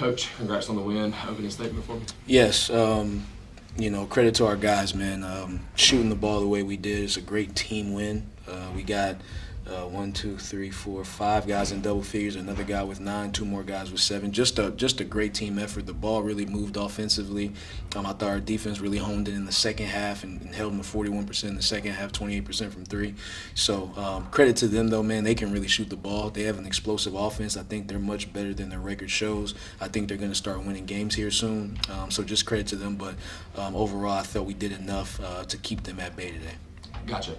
Coach, congrats on the win. Opening statement for me. Yes, credit to our guys, man. Shooting the ball the way we did is a great team win. We got 5 guys in double figures, another guy with 9, 2 more guys with 7. Just a great team effort. The ball really moved offensively. I thought our defense really honed it in the second half and held them to 41% in the second half, 28% from 3. So credit to them, though, man. They can really shoot the ball. They have an explosive offense. I think they're much better than their record shows. I think they're going to start winning games here soon. So just credit to them. But overall, I felt we did enough to keep them at bay today. Gotcha.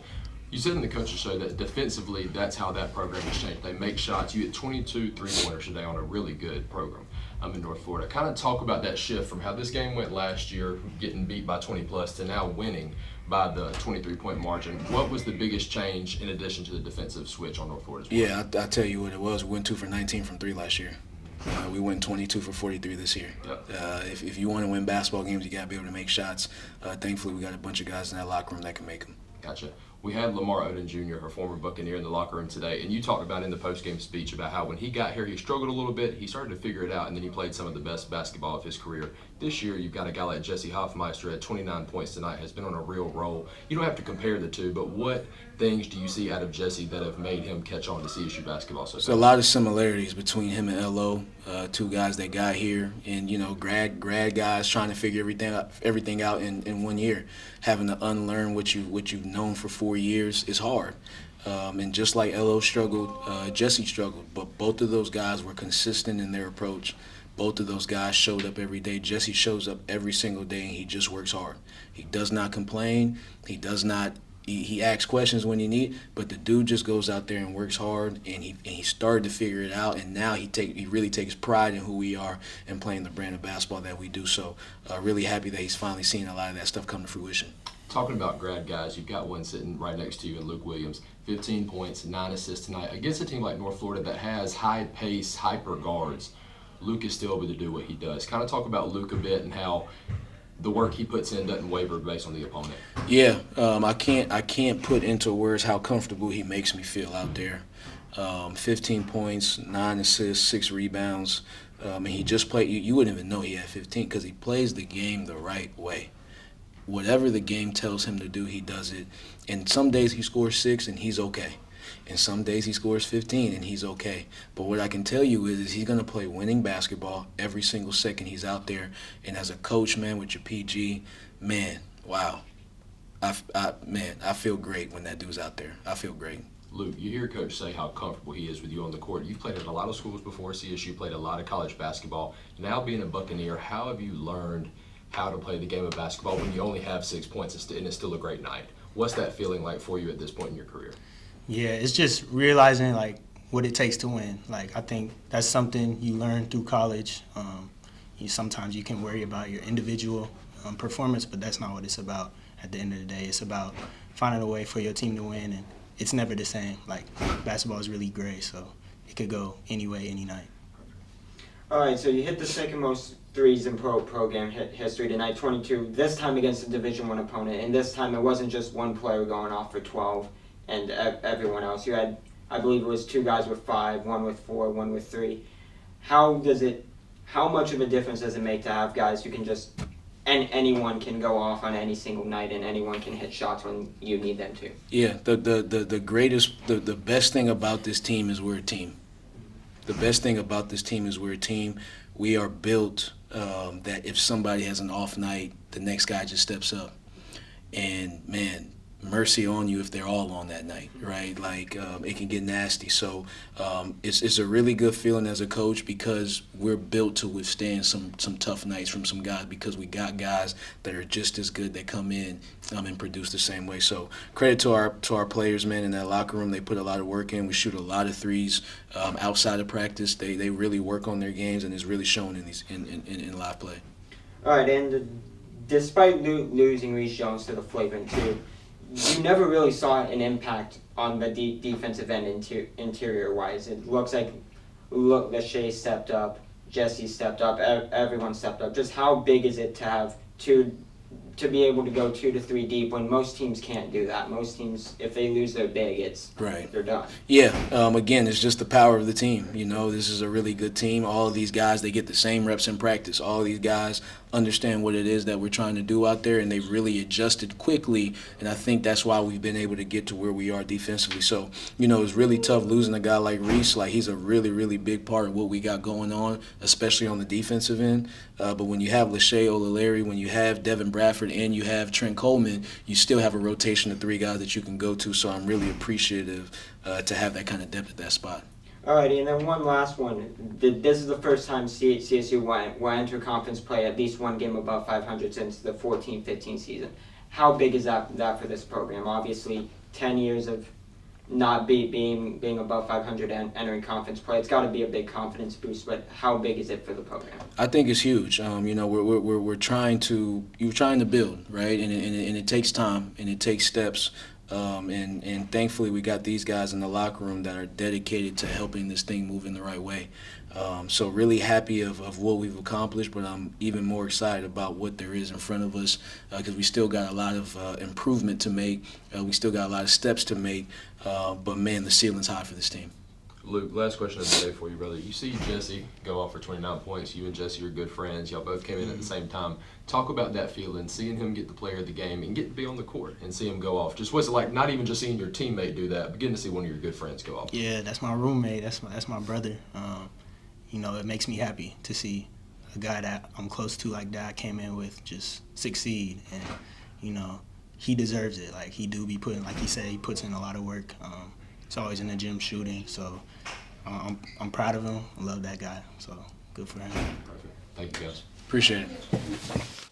You said in the coach's show that defensively, that's how that program has changed. They make shots. You hit 22 three-pointers today on a really good program in North Florida. Kind of talk about that shift from how this game went last year, getting beat by 20-plus, to now winning by the 23-point margin. What was the biggest change in addition to the defensive switch on North Florida's part? Yeah, I'll tell you what it was. We went 2 for 19 from 3 last year. We went 22 for 43 this year. Yep. If you want to win basketball games, you got to be able to make shots. Thankfully, we got a bunch of guys in that locker room that can make them. Gotcha. We had Lamar Odom Jr., her former Buccaneer, in the locker room today, and you talked about in the postgame speech about how when he got here, he struggled a little bit. He started to figure it out, and then he played some of the best basketball of his career. This year, you've got a guy like Jesse Hoffmeister at 29 points tonight, has been on a real roll. You don't have to compare the two, but what things do you see out of Jesse that have made him catch on to CSU basketball so fast? There's a lot of similarities between him and LO, 2 guys that got here, and grad guys trying to figure everything out in 1 year. Having to unlearn what you've known for 4 years is hard. And just like LO struggled, Jesse struggled, but both of those guys were consistent in their approach. Both of those guys showed up every day. Jesse shows up every single day, and he just works hard. He does not complain. He does not. He asks questions when you need, but the dude just goes out there and works hard, and he started to figure it out, and now he really takes pride in who we are and playing the brand of basketball that we do. So really happy that he's finally seeing a lot of that stuff come to fruition. Talking about grad guys, you've got one sitting right next to you in Luke Williams, 15 points, 9 assists tonight. Against a team like North Florida that has high-pace, hyper guards, Luke is still able to do what he does. Kind of talk about Luke a bit and how the work he puts in doesn't waver based on the opponent. Yeah, I can't put into words how comfortable he makes me feel out there. 15 points, 9 assists, 6 rebounds. And he just played. You wouldn't even know he had 15 because he plays the game the right way. Whatever the game tells him to do, he does it. And some days he scores 6 and he's okay. And some days he scores 15 and he's okay. But what I can tell you is he's going to play winning basketball every single second he's out there. And as a coach, man, with your PG, man, wow. I feel great when that dude's out there. I feel great. Luke, you hear Coach say how comfortable he is with you on the court. You've played at a lot of schools before. CSU played a lot of college basketball. Now being a Buccaneer, how have you learned how to play the game of basketball when you only have 6 points and it's still a great night? What's that feeling like for you at this point in your career? Yeah, it's just realizing what it takes to win. I think that's something you learn through college. Sometimes you can worry about your individual performance, but that's not what it's about. At the end of the day, it's about finding a way for your team to win, and it's never the same. Basketball is really gray, so it could go any way, any night. All right, so you hit the second most threes in program history tonight, 22. This time against a Division I opponent, and this time it wasn't just one player going off for 12. And everyone else. You had, I believe it was 2 guys with 5, 1 with 4, 1 with 3. How much of a difference does it make to have guys who can just, and anyone can go off on any single night and anyone can hit shots when you need them to? Yeah, the best thing about this team is we're a team. The best thing about this team is we're a team. We are built that if somebody has an off night, the next guy just steps up. And, man, mercy on you if they're all on that night, right? It can get nasty. So it's a really good feeling as a coach because we're built to withstand some tough nights from some guys because we got guys that are just as good that come in and produce the same way. So credit to our players, man, in that locker room. They put a lot of work in. We shoot a lot of threes outside of practice. They really work on their games, and it's really shown in live play. All right, and despite losing Reese Jones to the Flagrant 2, you never really saw an impact on the defensive end interior-wise. It looks like Lachey stepped up, Jesse stepped up, everyone stepped up. Just how big is it to have 2 to be able to go 2 to 3 deep when most teams can't do that. Most teams, if they lose their big, they're done. Yeah, again, it's just the power of the team. You know, this is a really good team. All of these guys, they get the same reps in practice. All of these guys understand what it is that we're trying to do out there, and they've really adjusted quickly, and I think that's why we've been able to get to where we are defensively. So, you know, it's really tough losing a guy like Reese. Like, he's a really, really big part of what we got going on, especially on the defensive end. But when you have Lachey Olalere, when you have Devin Bradford, and you have Trent Coleman, you still have a rotation of 3 guys that you can go to. So I'm really appreciative to have that kind of depth at that spot. Alrighty, and then one last one. This is the first time CSU will enter conference play at least one game above 500 since the 14-15 season. How big is that for this program? Obviously, 10 years of not being above 500 and entering conference play. It's got to be a big confidence boost. But how big is it for the program? I think it's huge. You know, we're trying to build, right, and it takes time and it takes steps. And thankfully we got these guys in the locker room that are dedicated to helping this thing move in the right way. So really happy of what we've accomplished, but I'm even more excited about what there is in front of us because we still got a lot of improvement to make. We still got a lot of steps to make, but man, the ceiling's high for this team. Luke, last question of the day for you, brother. You see Jesse go off for 29 points. You and Jesse are good friends. Y'all both came in at the same time. Talk about that feeling, seeing him get the player of the game and get to be on the court and see him go off. Just what's it like, not even just seeing your teammate do that, but getting to see one of your good friends go off? Yeah, that's my roommate. That's my brother. You know, it makes me happy to see a guy that I'm close to like that I came in with just succeed. And, you know, he deserves it. Like, he do be putting, like he said, he puts in a lot of work. He's always in the gym shooting, so I'm proud of him. I love that guy, so good for him. Perfect. Thank you, guys. Appreciate it.